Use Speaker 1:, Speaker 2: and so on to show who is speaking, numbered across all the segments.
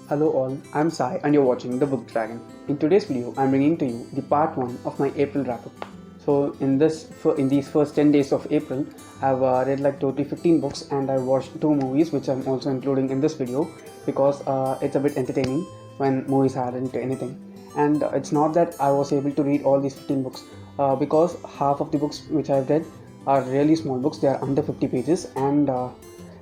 Speaker 1: Hello all, I'm Sai and you're watching The Book Dragon. In today's video, I'm bringing to you the part 1 of my April wrap-up. So in these first 10 days of April, I've read like totally 15 books and I watched 2 movies which I'm also including in this video because it's a bit entertaining when movies aren't anything. And it's not that I was able to read all these 15 books because half of the books which I've read are really small books. They are under 50 pages and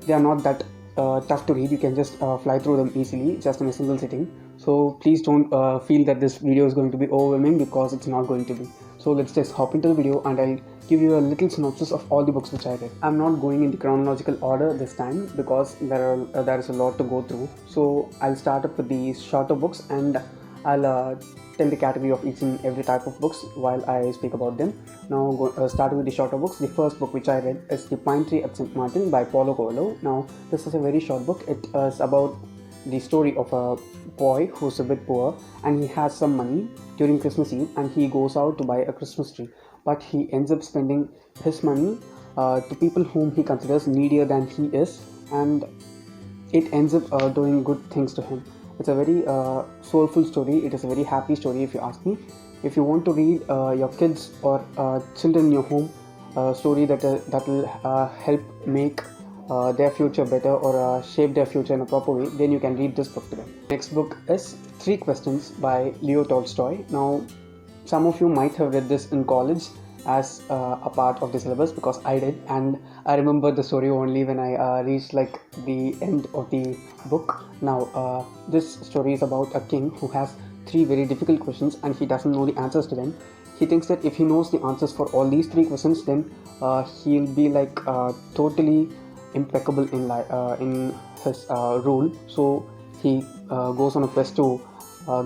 Speaker 1: they are not that tough to read. You can just fly through them easily just in a single sitting. So please don't feel that this video is going to be overwhelming because it's not going to be. So let's just hop into the video and I'll give you a little synopsis of all the books which I read. I'm not going in the chronological order this time because there is a lot to go through. So I'll start up with the shorter books and I'll tell the category of each and every type of books while I speak about them. Now, starting with the shorter books, the first book which I read is The Pine Tree at St. Martin by Paulo Coelho. Now, this is a very short book. It is about the story of a boy who's a bit poor and he has some money during Christmas Eve and he goes out to buy a Christmas tree. But he ends up spending his money to people whom he considers needier than he is, and it ends up doing good things to him. It's a very soulful story. It is a very happy story if you ask me. If you want to read your kids or children in your home a story that will help make their future better or shape their future in a proper way, then you can read this book to them. Next book is Three Questions by Leo Tolstoy. Now, some of you might have read this in college as a part of the syllabus because I did, and I remember the story only when I reached like the end of the book. Now, this story is about a king who has 3 very difficult questions and he doesn't know the answers to them. He thinks that if he knows the answers for all these 3 questions, then he'll be like totally impeccable in his rule. So he goes on a quest to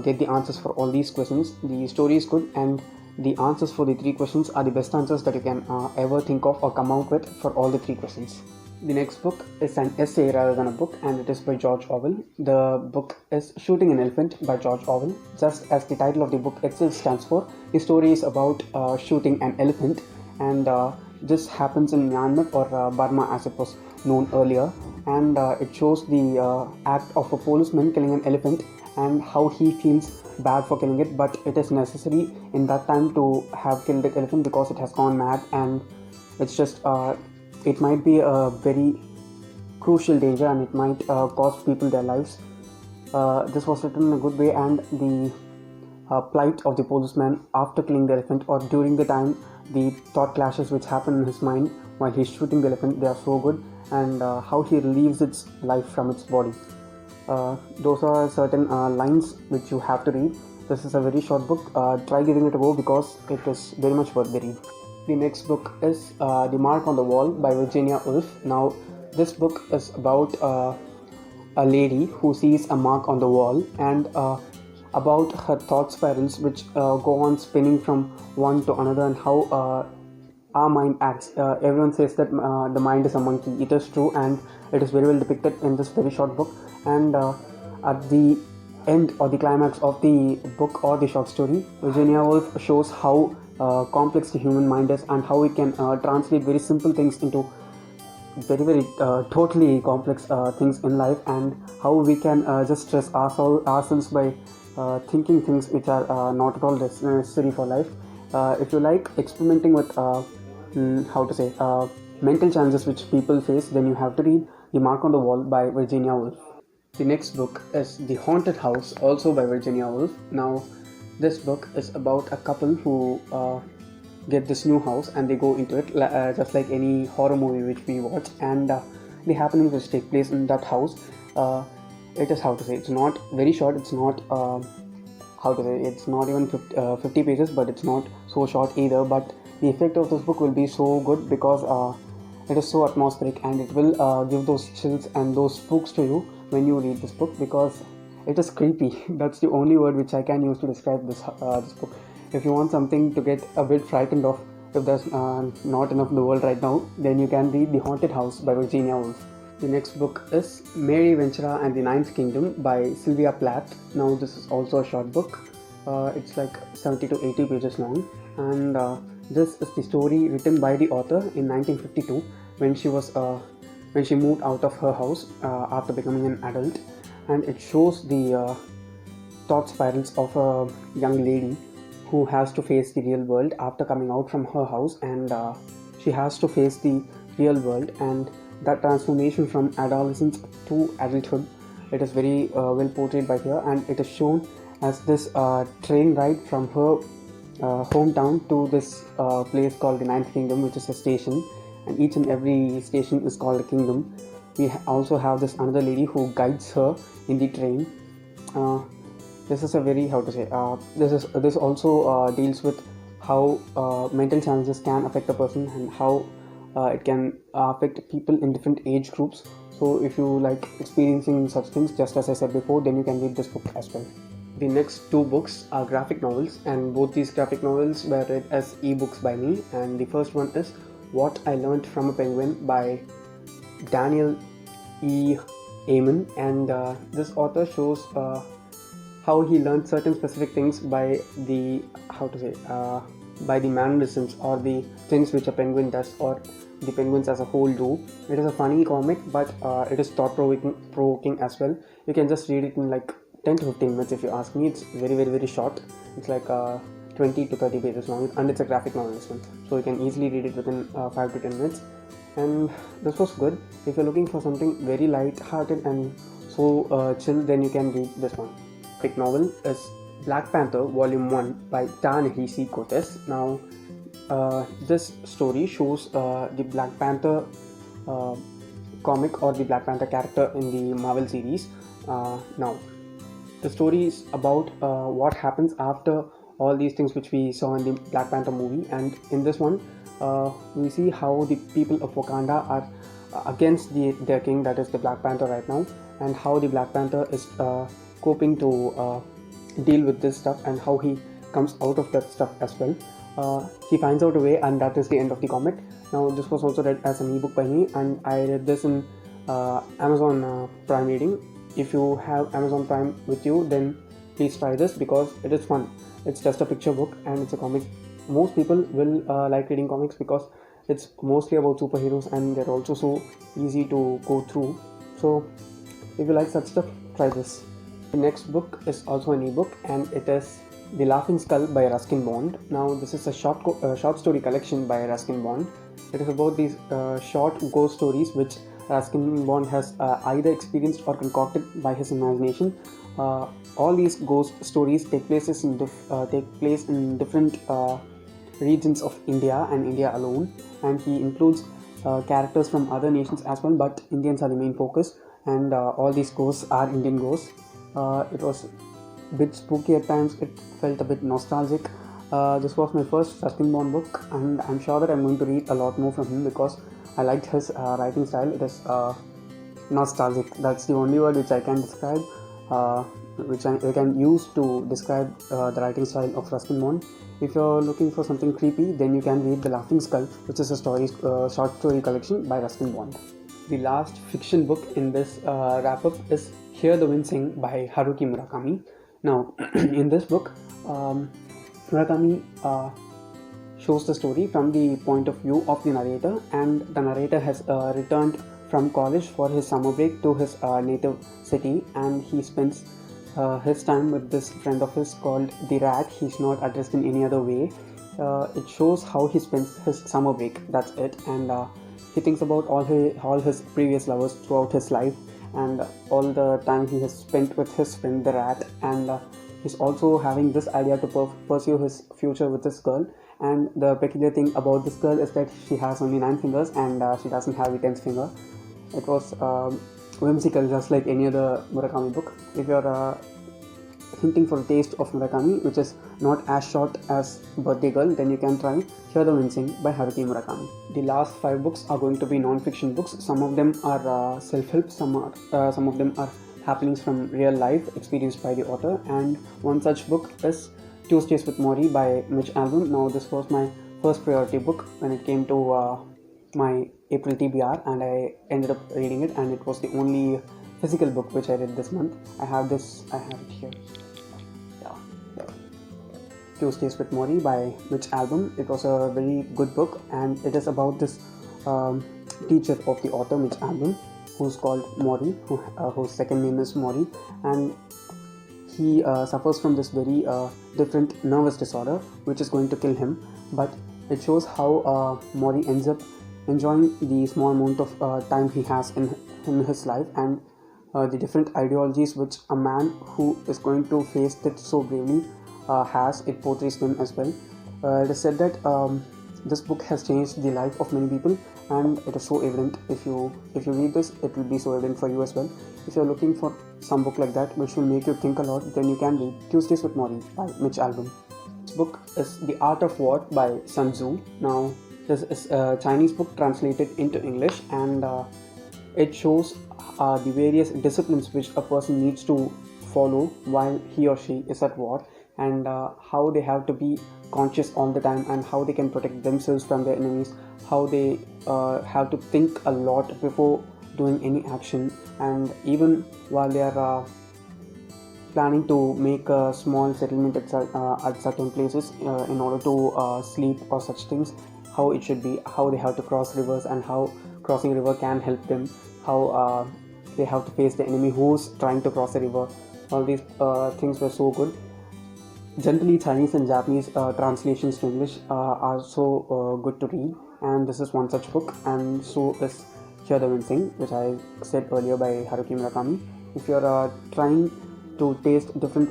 Speaker 1: get the answers for all these questions. The story is good and the answers for the 3 questions are the best answers that you can ever think of or come out with for all the 3 questions. The next book is an essay rather than a book, and it is by George Orwell. The book is Shooting an Elephant by George Orwell. Just as the title of the book itself stands for, the story is about shooting an elephant, and this happens in Myanmar or Burma as it was known earlier, and it shows the act of a policeman killing an elephant and how he feels bad for killing it, but it is necessary in that time to have killed the elephant because it has gone mad and it's just it might be a very crucial danger and it might cost people their lives. This was written in a good way, and the plight of the policeman after killing the elephant or during the time, the thought clashes which happen in his mind while he's shooting the elephant, they are so good, and how he relieves its life from its body. Those are certain lines which you have to read. This is a very short book. Try giving it a go because it is very much worth the read. The next book is The Mark on the Wall by Virginia Woolf. Now, this book is about a lady who sees a mark on the wall and about her thought spirals which go on spinning from one to another and how our mind acts. Everyone says that the mind is a monkey. It is true, and it is very well depicted in this very short book. And at the end or the climax of the book or the short story, Virginia Woolf shows how complex the human mind is and how it can translate very simple things into very totally complex things in life, and how we can just stress ourselves by thinking things which are not at all necessary for life. If you like experimenting with mental challenges which people face, then you have to read The Mark on the Wall by Virginia Woolf. The next book is The Haunted House, also by Virginia Woolf. Now, this book is about a couple who get this new house and they go into it just like any horror movie which we watch, and the happenings which take place in that house. It is it's not very short. It's not it's not even 50 pages, but it's not so short either. But the effect of this book will be so good because it is so atmospheric, and it will give those chills and those spooks to you when you read this book because it is creepy. That's the only word which I can use to describe this book. If you want something to get a bit frightened of, if there's not enough in the world right now, then you can read The Haunted House by Virginia Woolf. The next book is Mary, Ventura and the Ninth Kingdom by Sylvia Plath. Now, this is also a short book. It's like 70 to 80 pages long, and this is the story written by the author in 1952 when she moved out of her house after becoming an adult. and it shows the thought spirals of a young lady who has to face the real world after coming out from her house, and she has to face the real world and that transformation from adolescence to adulthood. It is very well portrayed by here, and it is shown as this train ride from her hometown to this place called the Ninth Kingdom, which is a station, and each and every station is called a kingdom. We also have this another lady who guides her in the train. This is a very, how to say, this also deals with how mental challenges can affect a person, and how it can affect people in different age groups. So if you like experiencing such things, just as I said before, then you can read this book as well. The next two books are graphic novels, and both these graphic novels were read as ebooks by me. And the first one is What I Learned from a Penguin by Daniel E. Amen, and this author shows how he learned certain specific things by the, how to say, by the mannerisms or the things which a penguin does, or the penguins as a whole do. It is a funny comic, but it is thought-provoking as well. You can just read it in like 10 to 15 minutes if you ask me. It's very short. It's like 20 to 30 pages long, and it's a graphic novel as well, so you can easily read it within 5 to 10 minutes. And this was good. If you're looking for something very light-hearted and so chill, then you can read this one. Graphic novel is Black Panther Volume 1 by Ta-Nehisi Coates. Now this story shows the Black Panther comic, or the Black Panther character in the Marvel series. Now the story is about what happens after all these things which we saw in the Black Panther movie, and in this one we see how the people of Wakanda are against their king, that is the Black Panther right now, and how the Black Panther is coping to deal with this stuff, and how he comes out of that stuff as well. He finds out a way, and that is the end of the comic. Now this was also read as an ebook by me, and I read this in Amazon Prime reading. If you have Amazon Prime with you, then please try this because it is fun. It's just a picture book and it's a comic. Most people will like reading comics because it's mostly about superheroes, and they're also so easy to go through. So if you like such stuff, try this. The next book is also an ebook, and it is The Laughing Skull by Ruskin Bond. Now this is a short story collection by Ruskin Bond. It is about these short ghost stories which Ruskin Bond has either experienced or concocted by his imagination. All these ghost stories take place in different regions of India and India alone, and he includes characters from other nations as well, but Indians are the main focus, and all these ghosts are Indian ghosts. It was a bit spooky at times. It felt a bit nostalgic. This was my first Ruskin Bond book, and I'm sure that I'm going to read a lot more from him because I liked his writing style. It is nostalgic. That's the only word which I can describe, which I can use to describe the writing style of Ruskin Bond. If you're looking for something creepy, then you can read The Laughing Skull, which is a short story collection by Ruskin Bond. The last fiction book in this wrap-up is Hear the Wincing by Haruki Murakami. Now, in this book, Murakami shows the story from the point of view of the narrator, and the narrator has returned from college for his summer break to his native city, and he spends his time with this friend of his called the Rat. He's not addressed in any other way. It shows how he spends his summer break, that's it, and he thinks about all his previous lovers throughout his life, and all the time he has spent with his friend the Rat, and he's also having this idea to pursue his future with this girl. And the peculiar thing about this girl is that she has only 9 fingers, and she doesn't have the 10th finger. It was whimsical, just like any other Murakami book. If you're hinting for a taste of Murakami, which is not as short as Birthday Girl, then you can try Hear the Wincing by Haruki Murakami. The last 5 books are going to be non-fiction books. Some of them are self-help, some of them are happenings from real life experienced by the author, and one such book is Tuesdays with Morrie by Mitch Albom. Now this was my first priority book when it came to my April TBR, and I ended up reading it, and it was the only physical book which I read this month. I have it here. Yeah. Tuesdays with Morrie by Mitch Albom. It was a very good book, and it is about this teacher of the author, Mitch Albom, who's called Morrie, whose second name is Morrie, and he suffers from this very different nervous disorder which is going to kill him. But it shows how Morrie ends up enjoying the small amount of time he has in his life, and the different ideologies which a man who is going to face it so bravely has. It portrays them as well. It is said that this book has changed the life of many people, and it is so evident. If you read this, it will be so evident for you as well. If you are looking for some book like that which will make you think a lot, then you can read Tuesdays with Morrie by Mitch Albom. This book is The Art of War by Sun Tzu. Now, this is a Chinese book translated into English, and it shows the various disciplines which a person needs to follow while he or she is at war, and how they have to be conscious all the time, and how they can protect themselves from their enemies, how they have to think a lot before doing any action, and even while they are planning to make a small settlement at certain places in order to sleep or such things, how it should be, how they have to cross rivers, and how crossing a river can help them, how they have to face the enemy who's trying to cross a river. All these things were so good. Generally, Chinese and Japanese translations to English are so good to read, and this is one such book, and so is Hear the Wincing, which I said earlier by Haruki Murakami. If you're trying to taste different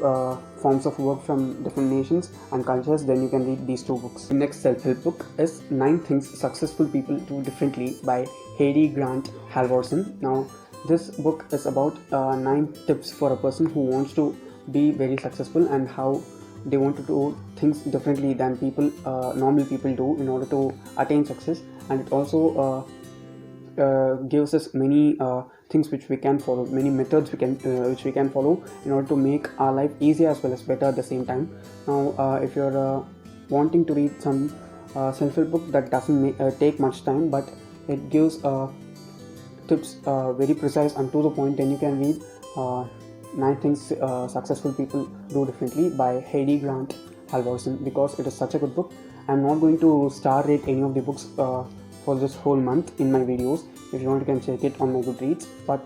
Speaker 1: forms of work from different nations and cultures, then you can read these two books. The next self-help book is 9 Things Successful People Do Differently by Heidi Grant Halvorsen. Now, this book is about 9 tips for a person who wants to be very successful, and how they want to do things differently than normal people do in order to attain success. And it also gives us many things which we can follow, many methods which we can follow in order to make our life easier as well as better at the same time. Now, if you're wanting to read some self-help book that doesn't take much time, but it gives tips very precise and to the point, then you can read 9 Things Successful People Do Differently by Heidi Grant Halvorsen, because it is such a good book. I'm not going to star rate any of the books for this whole month in my videos. If you want, you can check it on my Goodreads, but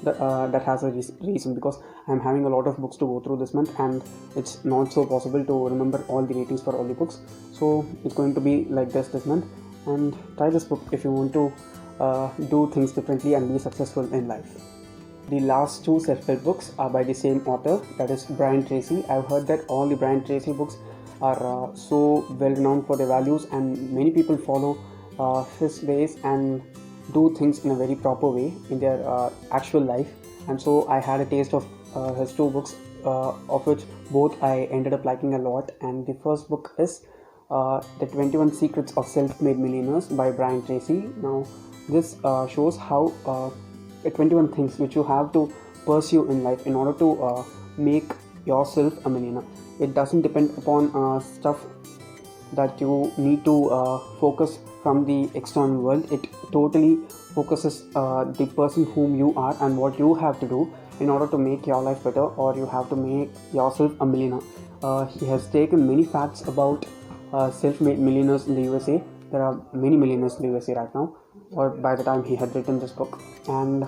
Speaker 1: that has a reason, because I'm having a lot of books to go through this month, and it's not so possible to remember all the ratings for all the books. So it's going to be like this month, and try this book if you want to do things differently and be successful in life. The last 2 self-help books are by the same author, that is Brian Tracy. I've heard that all the Brian Tracy books are so well renowned for their values, and many people follow his ways and do things in a very proper way in their actual life. And so I had a taste of his 2 books, of which both I ended up liking a lot. And the first book is The 21 Secrets of Self-Made Millionaires by Brian Tracy. Now, this shows how 21 things which you have to pursue in life in order to make yourself a millionaire. It doesn't depend upon stuff that you need to focus from the external world. It totally focuses the person whom you are and what you have to do in order to make your life better, or you have to make yourself a millionaire. He has taken many facts about self-made millionaires in the USA. There are many millionaires in the USA right now, or by the time he had written this book, and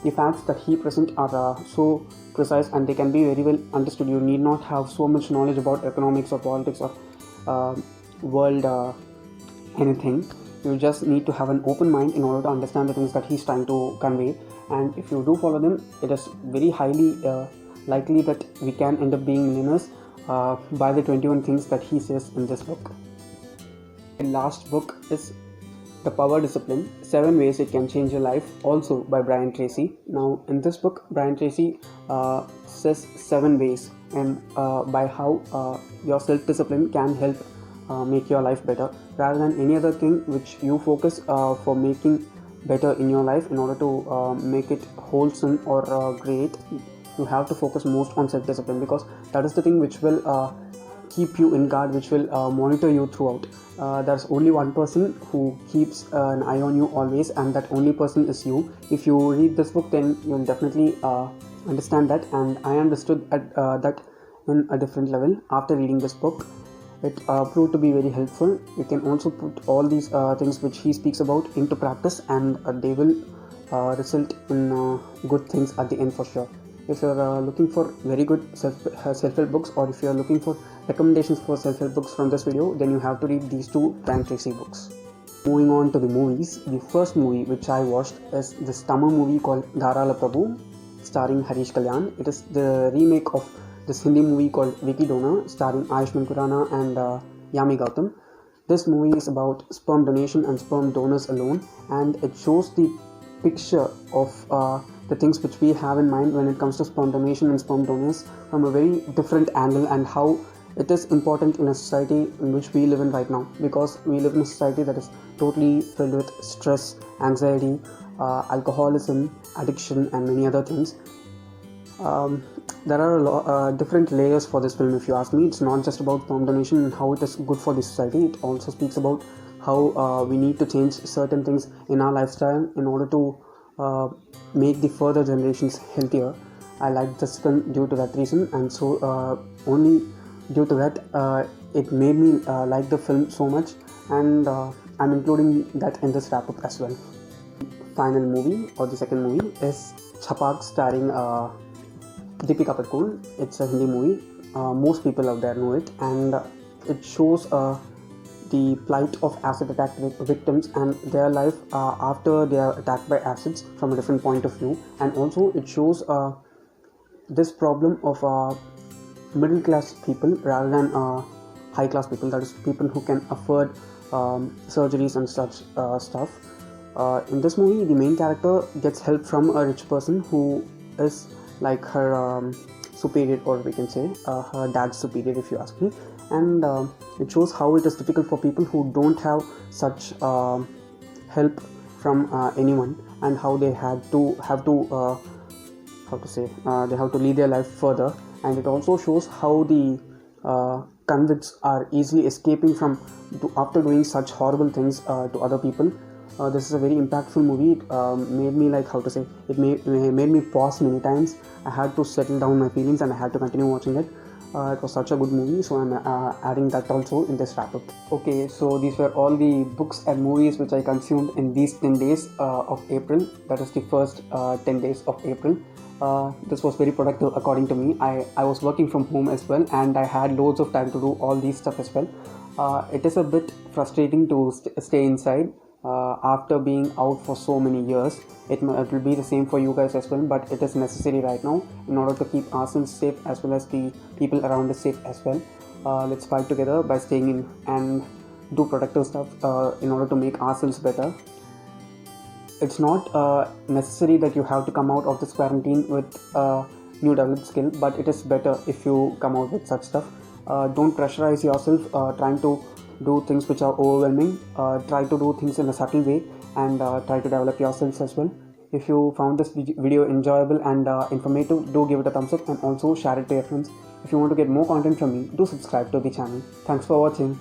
Speaker 1: the facts that he presents are so precise, and they can be very well understood. You need not have so much knowledge about economics or politics or world anything. You just need to have an open mind in order to understand the things that he's trying to convey, and if you do follow them, it is very highly likely that we can end up being millionaires by the 21 things that he says in this book. The last book is The Power Discipline, 7 Ways It Can Change Your Life, also by Brian Tracy. Now, in this book, Brian Tracy says 7 ways and by how your self-discipline can help make your life better, rather than any other thing which you focus for making better in your life in order to make it wholesome or great. You have to focus most on self-discipline, because that is the thing which will keep you in guard, which will monitor you throughout. There's only one person who keeps an eye on you always, and that only person is you. If you read this book, then you'll definitely understand that, and I understood that in a different level after reading this book. It proved to be very helpful. You can also put all these things which he speaks about into practice, and they will result in good things at the end for sure. If you're looking for very good self-help books, or if you're looking for recommendations for self-help books from this video, then you have to read these two Brian Tracy books. Moving on to the movies, the first movie which I watched is this Tamil movie called Dharala Prabhu, starring Harish Kalyan. It is the remake of this Hindi movie called Vicky Donor, starring Ayushmann Khurrana and Yami Gautam. This movie is about sperm donation and sperm donors alone, and it shows the picture of the things which we have in mind when it comes to sperm donation and sperm donors from a very different angle, and how it is important in a society in which we live in right now, because we live in a society that is totally filled with stress, anxiety, alcoholism, addiction, and many other things. There are different layers for this film, if you ask me. It's not just about sperm donation and how it is good for the society. It also speaks about how we need to change certain things in our lifestyle in order to make the further generations healthier. I like this film due to that reason, and so only due to that it made me like the film so much, and I'm including that in this wrap-up as well. Final movie, or the second movie, is Chhapak, starring Deepika Padukone. It's a Hindi movie. Most people out there know it, and it shows the plight of acid attack victims and their life after they are attacked by acids from a different point of view. And also it shows this problem of middle class people rather than high class people, that is people who can afford surgeries and such stuff. In this movie, the main character gets help from a rich person who is like her superior, or we can say her dad's superior, if you ask me. And it shows how it is difficult for people who don't have such help from anyone, and how they have to they have to lead their life further. And it also shows how the convicts are easily escaping from after doing such horrible things to other people. This is a very impactful movie. It made me it made me pause many times. I had to settle down my feelings, and I had to continue watching it. It was such a good movie, so I'm adding that also in this wrap-up. Okay, so these were all the books and movies which I consumed in these 10 days of April. That is the first 10 days of April. This was very productive according to me. I was working from home as well, and I had loads of time to do all these stuff as well. It is a bit frustrating to stay inside after being out for so many years. It will be the same for you guys as well, but it is necessary right now in order to keep ourselves safe as well as the people around us safe as well. Let's fight together by staying in and do productive stuff in order to make ourselves better. It's not necessary that you have to come out of this quarantine with new developed skill, but it is better if you come out with such stuff. Don't pressurize yourself trying to do things which are overwhelming. Try to do things in a subtle way, and try to develop yourselves as well. If you found this video enjoyable and informative, do give it a thumbs up, and also share it to your friends. If you want to get more content from me, do subscribe to the channel. Thanks for watching.